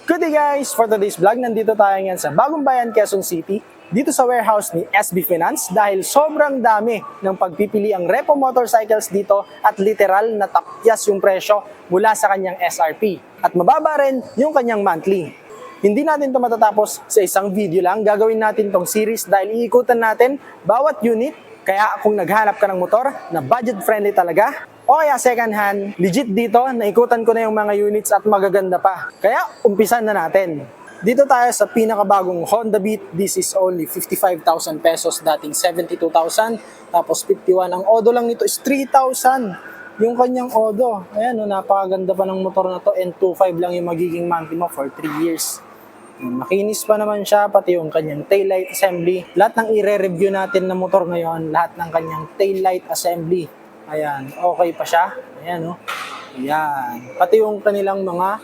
Good day guys! For today's vlog, nandito tayo ngayon sa Bagong Bayan, Quezon City, dito sa warehouse ni SB Finance dahil sobrang dami ng pagpipili ang repo motorcycles dito at literal na takyas yung presyo mula sa kanyang SRP at mababa rin yung kanyang monthly. Hindi natin ito matatapos sa isang video lang, gagawin natin tong series dahil iikutan natin bawat unit. Kaya kung naghanap ka ng motor na budget friendly talaga o kaya second hand, legit dito, naikutan ko na yung mga units at magaganda pa. Kaya umpisan na natin. Dito tayo sa pinakabagong Honda Beat. This is only 55,000 pesos, dating 72,000. Tapos 51. Ang odo lang nito is 3,000. Yung kanyang odo. Ayan, no, napakaganda pa ng motor na to. And 2.5 lang yung magiging monthly mo for 3 years. Makinis pa naman siya, pati yung kanyang taillight assembly. Lahat ng i-review natin na motor ngayon, lahat ng kanyang taillight assembly. Ayan, okay pa siya. Ayan, no? Ayan. Pati yung kanilang mga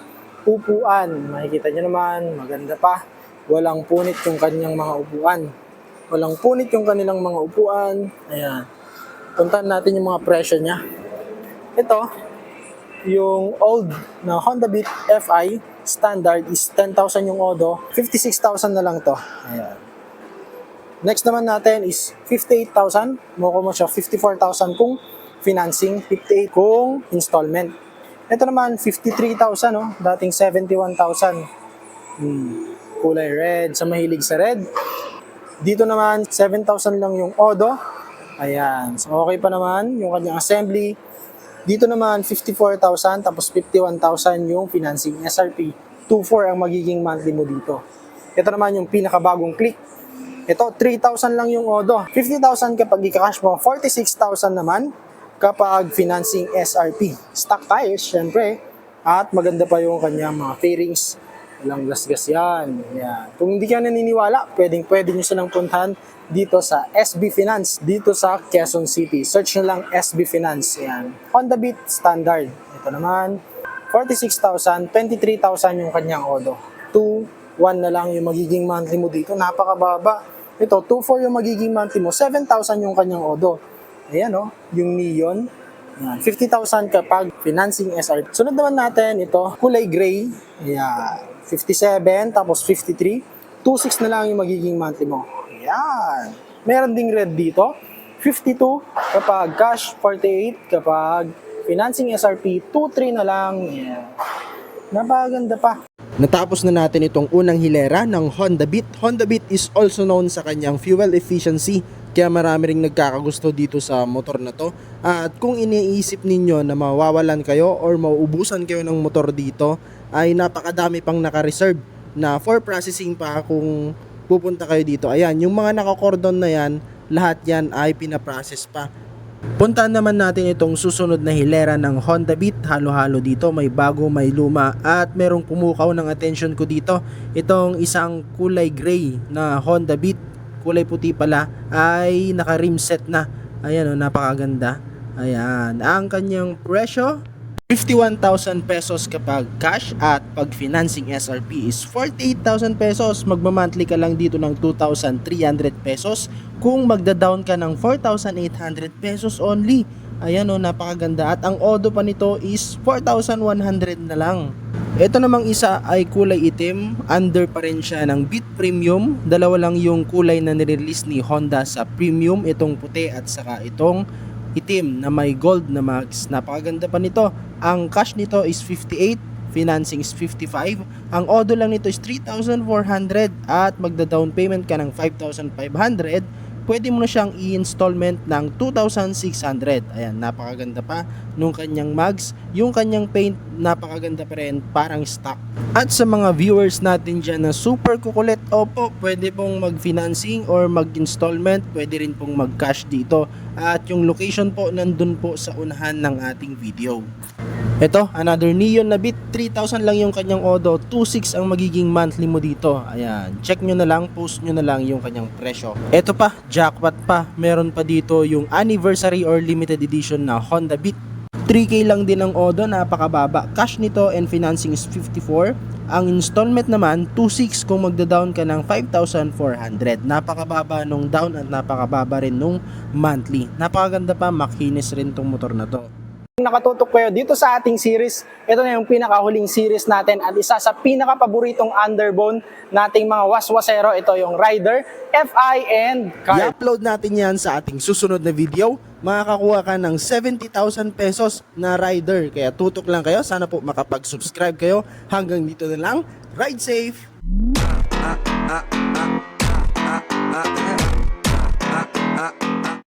upuan. Makikita nyo naman, maganda pa. Walang punit yung kanyang mga upuan. Walang punit yung kanilang mga upuan. Ayan. Puntahan natin yung mga presyo niya. Ito, yung old na Honda Beat FI standard is 10,000 yung odo, 56,000 na lang to. Ayan. Next naman natin is 58,000. Moko mo siya 54,000 kung financing, 58 kung installment. Ito naman 53,000, no? Dating 71,000. Kulay red, sa mahilig sa red. Dito naman 7,000 lang yung odo. Ayan. So okay pa naman yung kanyang assembly. Dito naman 54,000 tapos 51,000 yung financing SRP. 2.4 ang magiging monthly mo dito. Ito naman yung pinakabagong Click. Ito 3,000 lang yung odo. 50,000 kapag i-cash mo, 46,000 naman kapag financing SRP. Stock tires syempre at maganda pa yung kanyang mga fairings. Walang gasgas yan. Yan. Kung hindi ka naniniwala, pwede nyo silang puntahan dito sa SB Finance, dito sa Quezon City. Search nyo lang SB Finance. Yan. Honda Beat Standard. Ito naman, 46,000, 23,000 yung kanyang odo. 2,1 na lang yung magiging monthly mo dito. Napakababa. Ito, 2,4 yung magiging monthly mo. 7,000 yung kanyang odo. Ayan o, yung Neon. Yan. 50,000 kapag financing SRP. Sunod naman natin ito, kulay gray. Ayan. 57, tapos 53. 2,6 na lang yung magiging monthly mo. Ayan. Meron ding red dito. 52 kapag cash, 48 kapag financing SRP, 2,3 na lang. Ayan. Napakaganda pa. Natapos na natin itong unang hilera ng Honda Beat. Honda Beat is also known sa kanyang fuel efficiency. Kaya marami ring nagkakagusto dito sa motor na to. At kung iniisip ninyo na mawawalan kayo or mauubusan kayo ng motor dito, ay napakadami pang naka-reserve na for processing pa kung pupunta kayo dito. Ayan, yung mga naka-cordon na yan, lahat yan ay pinaprocess pa. Puntahan naman natin itong susunod na hilera ng Honda Beat. Halo-halo dito, may bago, may luma at merong pumukaw ng attention ko dito. Itong isang kulay gray na Honda Beat, kulay puti pala, ay naka-rim set na. Ayan o, napakaganda. Ayan, ang kanyang presyo 51,000 pesos kapag cash at pag financing SRP is 48,000 pesos. Magmamonthly ka lang dito ng 2,300 pesos kung magda-down ka ng 4,800 pesos only. Ayan o, napakaganda. At ang odo pa nito is 4,100 na lang. Ito namang isa ay kulay itim. Under pa rin siya ng Beat Premium. Dalawa lang yung kulay na nirelease ni Honda sa Premium. Itong puti at saka itong itim na may gold na mags. Napakaganda pa nito. Ang cash nito is 58, financing is 55. Ang odo lang nito is 3,400 at magda-down payment ka ng 5,500. Pwede mo na siyang i-installment ng 2,600. Ayan, napakaganda pa nung kanyang mags. Yung kanyang paint, napakaganda pa rin, parang stock. At sa mga viewers natin dyan na super kukulit, opo, pwede pong mag-financing or mag-installment. Pwede rin pong mag-cash dito. At yung location po, nandun po sa unahan ng ating video. Ito, another Neon na Beat. 3,000 lang yung kanyang odo. 2,600 ang magiging monthly mo dito. Ayan, check nyo na lang, post nyo na lang yung kanyang presyo. Ito pa, jackpot pa. Meron pa dito yung anniversary or limited edition na Honda Beat. 3K lang din ang odo, napakababa. Cash nito and financing is 54. Ang installment naman, 2,600 kung magda-down ka ng 5,400. Napakababa nung down at napakababa rin nung monthly. Napakaganda pa, makinis rin tong motor na to. nakatutok kayo dito sa ating series, ito na yung pinakahuling series natin at isa sa pinakapaboritong underbone nating mga waswasero. Ito yung Rider, FI, and Card. I-upload natin yan sa ating susunod na video. Makakakuha ka ng 70,000 pesos na rider. Kaya tutok lang kayo. Sana po makapag-subscribe kayo. Hanggang dito na lang. Ride safe! ah, ah, ah, ah, ah, ah, ah, ah.